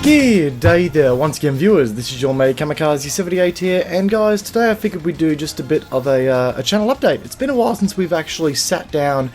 G'day there, once again viewers, this is your mate Kamikaze78 here, and guys, today I figured we'd do just a bit of a channel update. It's been a while since we've actually sat down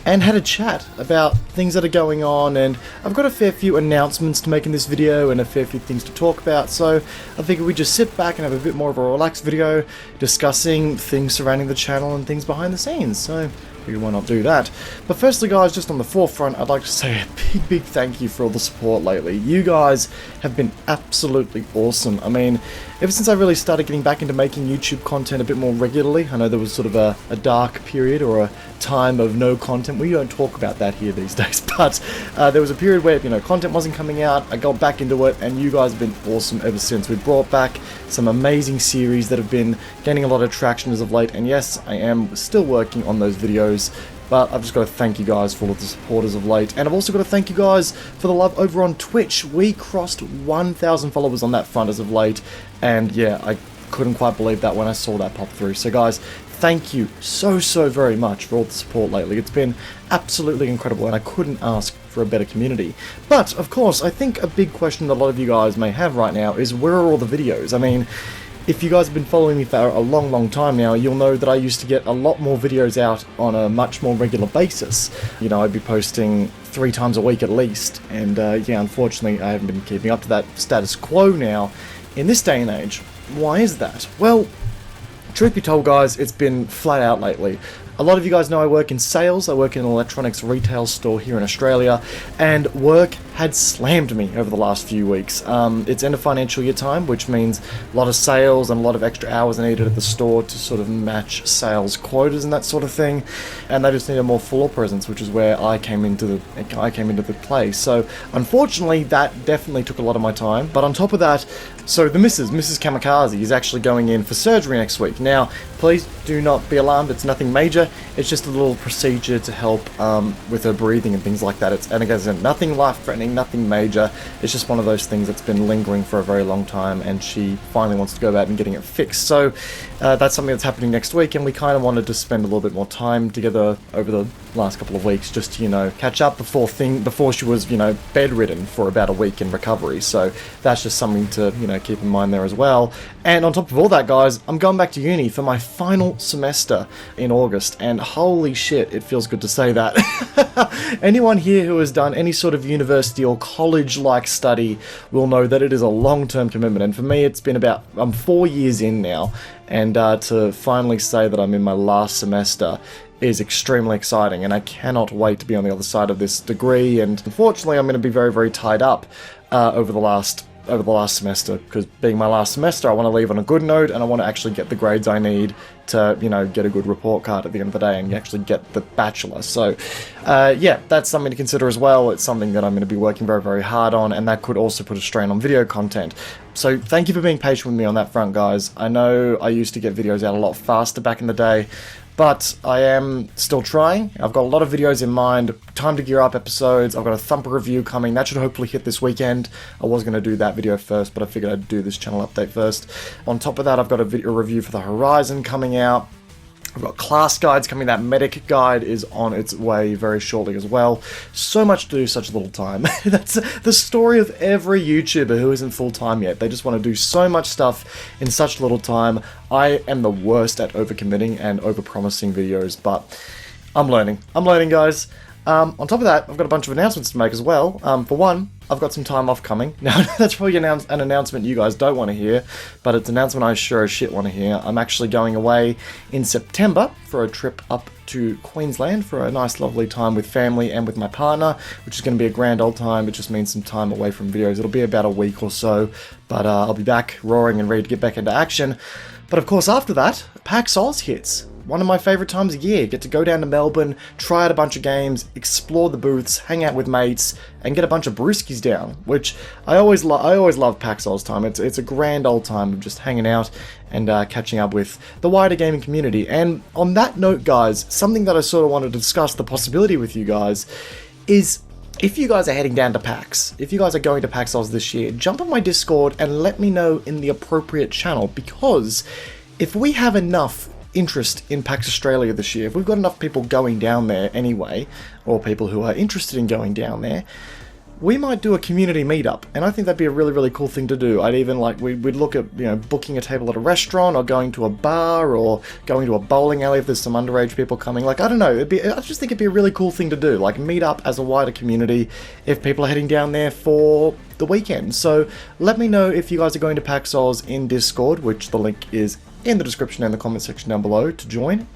and had a chat about things that are going on, and I've got a fair few announcements to make in this video and a fair few things to talk about, so I figured we'd just sit back and have a bit more of a relaxed video discussing things surrounding the channel and things behind the scenes, so why not do that? But firstly guys, just on the forefront, I'd like to say a big thank you for all the support lately. You guys have been absolutely awesome. I mean, ever since I really started getting back into making YouTube content a bit more regularly, I know there was sort of a dark period or a time of no content. We don't talk about that here these days, but there was a period where, you know, content wasn't coming out. I got back into it, and you guys have been awesome ever since. We brought back some amazing series that have been gaining a lot of traction as of late, and yes, I am still working on those videos. But I've just got to thank you guys for all of the support as of late, and I've also got to thank you guys for the love over on Twitch. We crossed 1,000 followers on that front as of late, and yeah, I couldn't quite believe that when I saw that pop through. So guys, thank you so very much for all the support lately. It's been absolutely incredible, and I couldn't ask for a better community. But of course, I think a big question that a lot of you guys may have right now is, where are all the videos? I mean, if you guys have been following me for a long time now, you'll know that I used to get a lot more videos out on a much more regular basis. You know, I'd be posting 3 times a week at least, and yeah, unfortunately I haven't been keeping up to that status quo now in this day and age. Why is that? Well, truth be told guys, it's been flat out lately. A lot of you guys know I work in sales. I work in an electronics retail store here in Australia, and work had slammed me over the last few weeks. It's end of financial year time, which means a lot of sales and a lot of extra hours are needed at the store to sort of match sales quotas and that sort of thing, and they just need a more fuller presence, which is where I came into the play. So unfortunately, that definitely took a lot of my time. But on top of that, so the Mrs. Kamikaze is actually going in for surgery next week. Now, please do not be alarmed. It's nothing major. It's just a little procedure to help with her breathing and things like that. And again, nothing life-threatening, nothing major. It's just one of those things that's been lingering for a very long time, and she finally wants to go about and getting it fixed. So that's something that's happening next week, and we kind of wanted to spend a little bit more time together over the last couple of weeks just to, you know, catch up before she was, you know, bedridden for about a week in recovery. So that's just something to, you know, keep in mind there as well. And on top of all that, guys, I'm going back to uni for my final semester in August, and holy shit, it feels good to say that. Anyone here who has done any sort of university or college-like study will know that it is a long-term commitment, and for me it's been about, I'm 4 years in now, and to finally say that I'm in my last semester is extremely exciting, and I cannot wait to be on the other side of this degree. And unfortunately, I'm going to be very tied up over the last semester, because being my last semester, I want to leave on a good note, and I want to actually get the grades I need to, you know, get a good report card at the end of the day and actually get the bachelor. So yeah, that's something to consider as well. It's something that I'm going to be working very hard on, and that could also put a strain on video content. So thank you for being patient with me on that front, guys. I know I used to get videos out a lot faster back in the day, but I am still trying. I've got a lot of videos in mind, time to gear up episodes. I've got a Thumper review coming. That should hopefully hit this weekend. I was going to do that video first, but I figured I'd do this channel update first. On top of that, I've got a video review for the Horizon coming out. I've got class guides coming. That medic guide is on its way very shortly as well. So much to do, such little time. That's the story of every YouTuber who isn't full-time yet. They just want to do so much stuff in such little time. I am the worst at overcommitting and overpromising videos, but I'm learning. I'm learning, guys. On top of that, I've got a bunch of announcements to make as well. For one, I've got some time off coming. Now, that's probably an announcement you guys don't want to hear, but it's an announcement I sure as shit want to hear. I'm actually going away in September for a trip up to Queensland for a nice lovely time with family and with my partner, which is going to be a grand old time. It just means some time away from videos. It'll be about a week or so, but I'll be back roaring and ready to get back into action. But of course, after that, PAX AUS hits. One of my favourite times of year. Get to go down to Melbourne, try out a bunch of games, explore the booths, hang out with mates, and get a bunch of brewskis down, which I always love PAX AUS time. It's a grand old time of just hanging out and catching up with the wider gaming community. And on that note, guys, something that I sort of wanted to discuss the possibility with you guys is, if you guys are heading down to PAX, if you guys are going to PAX AUS this year, jump on my Discord and let me know in the appropriate channel, because if we have enough interest in PAX Australia this year, if we've got enough people going down there anyway, or people who are interested in going down there, we might do a community meetup, and I think that'd be a really, really cool thing to do. I'd even we'd look at, you know, booking a table at a restaurant, or going to a bar, or going to a bowling alley if there's some underage people coming. Like, I don't know, I just think it'd be a really cool thing to do, like meet up as a wider community if people are heading down there for the weekend. So let me know if you guys are going to PAX Oz in Discord, which the link is in the description and the comment section down below to join.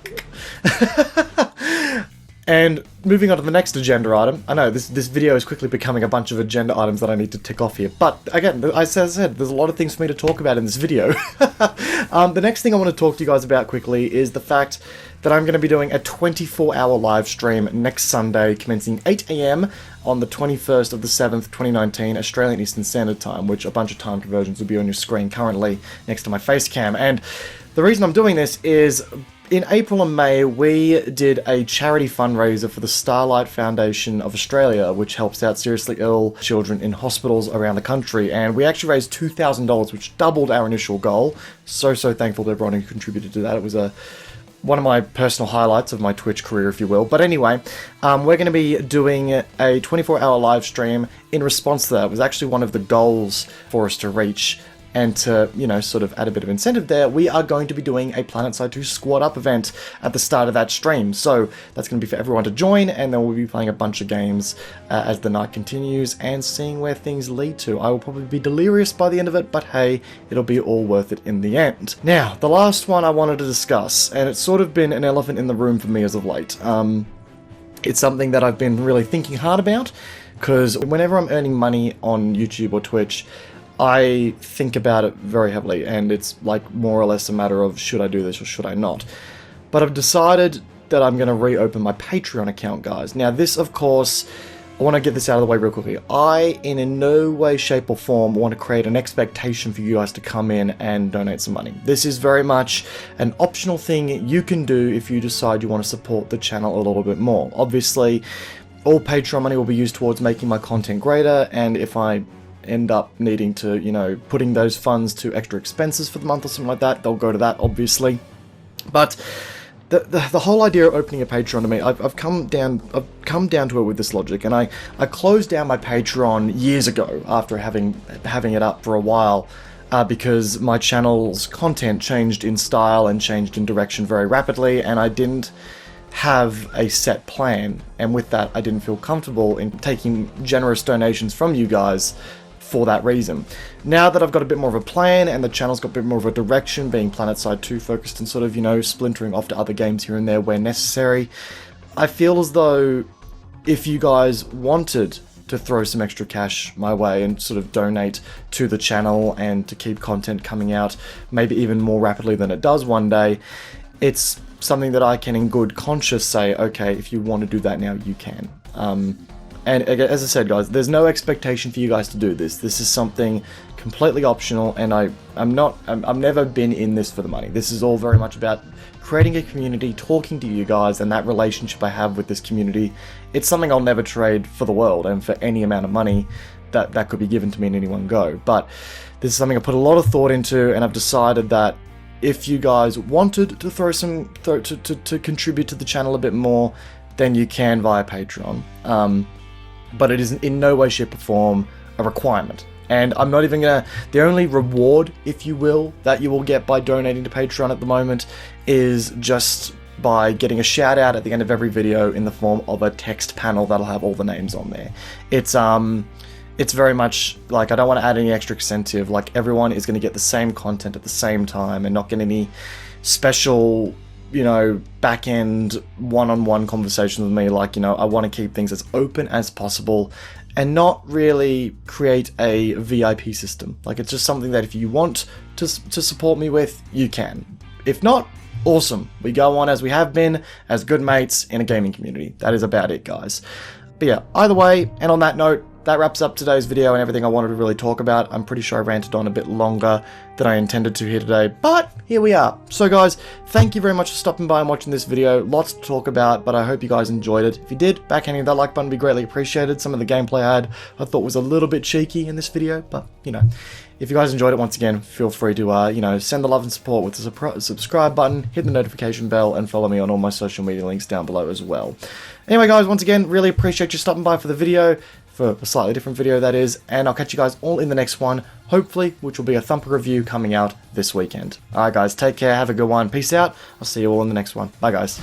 And moving on to the next agenda item. I know this video is quickly becoming a bunch of agenda items that I need to tick off here, but again, as I said, there's a lot of things for me to talk about in this video. The next thing I want to talk to you guys about quickly is the fact that I'm going to be doing a 24-hour live stream next Sunday, commencing 8 AM on the 21st of the 7th, 2019, Australian Eastern Standard Time, which a bunch of time conversions will be on your screen currently next to my face cam. And the reason I'm doing this is, in April and May, we did a charity fundraiser for the Starlight Foundation of Australia, which helps out seriously ill children in hospitals around the country, and we actually raised $2,000, which doubled our initial goal. So thankful to everyone who contributed to that. It was one of my personal highlights of my Twitch career, if you will. But anyway, we're going to be doing a 24-hour live stream in response to that. It was actually one of the goals for us to reach. And to, you know, sort of add a bit of incentive there, we are going to be doing a Planetside 2 Squad Up event at the start of that stream. So that's going to be for everyone to join, and then we'll be playing a bunch of games as the night continues and seeing where things lead to. I will probably be delirious by the end of it, but hey, it'll be all worth it in the end. Now, the last one I wanted to discuss, and it's sort of been an elephant in the room for me as of late. It's something that I've been really thinking hard about, because whenever I'm earning money on YouTube or Twitch, I think about it very heavily, and it's like more or less a matter of should I do this or should I not. But I've decided that I'm going to reopen my Patreon account, guys. Now this, of course, I want to get this out of the way real quickly. I, in no way, shape or form, want to create an expectation for you guys to come in and donate some money. This is very much an optional thing you can do if you decide you want to support the channel a little bit more. Obviously, all Patreon money will be used towards making my content greater, and if I end up needing to, you know, putting those funds to extra expenses for the month or something like that, they'll go to that, obviously. But the whole idea of opening a Patreon to me, I've come down to it with this logic, and I closed down my Patreon years ago after having it up for a while, because my channel's content changed in style and changed in direction very rapidly, and I didn't have a set plan, and with that I didn't feel comfortable in taking generous donations from you guys for that reason. Now that I've got a bit more of a plan and the channel's got a bit more of a direction, being Planetside 2 focused and sort of, you know, splintering off to other games here and there where necessary, I feel as though if you guys wanted to throw some extra cash my way and sort of donate to the channel and to keep content coming out maybe even more rapidly than it does one day, it's something that I can in good conscience say, okay, if you want to do that now, you can. And as I said, guys, there's no expectation for you guys to do this. This is something completely optional, and I've never been in this for the money. This is all very much about creating a community, talking to you guys, and that relationship I have with this community. It's something I'll never trade for the world and for any amount of money that could be given to me in any one go. But this is something I put a lot of thought into, and I've decided that if you guys wanted to throw some to contribute to the channel a bit more, then you can via Patreon. But it is in no way, shape or form a requirement. And I'm not even gonna, the only reward, if you will, that you will get by donating to Patreon at the moment is just by getting a shout out at the end of every video in the form of a text panel that'll have all the names on there. It's very much like, I don't want to add any extra incentive. Like, everyone is going to get the same content at the same time and not get any special, you know, back-end one-on-one conversations with me. Like, you know, I want to keep things as open as possible and not really create a VIP system. Like, it's just something that if you want to support me with, you can. If not, awesome. We go on as we have been, as good mates in a gaming community. That is about it, guys. But yeah, either way, and on that note, that wraps up today's video and everything I wanted to really talk about. I'm pretty sure I ranted on a bit longer than I intended to here today, but here we are. So guys, thank you very much for stopping by and watching this video. Lots to talk about, but I hope you guys enjoyed it. If you did, backhanding that like button would be greatly appreciated. Some of the gameplay I thought was a little bit cheeky in this video, but you know, if you guys enjoyed it, once again, feel free to, you know, send the love and support with the subscribe button, hit the notification bell, and follow me on all my social media links down below as well. Anyway, guys, once again, really appreciate you stopping by for the video. for a slightly different video, that is, and I'll catch you guys all in the next one, hopefully, which will be a thumper review coming out this weekend. Alright guys, take care, have a good one, peace out, I'll see you all in the next one. Bye guys.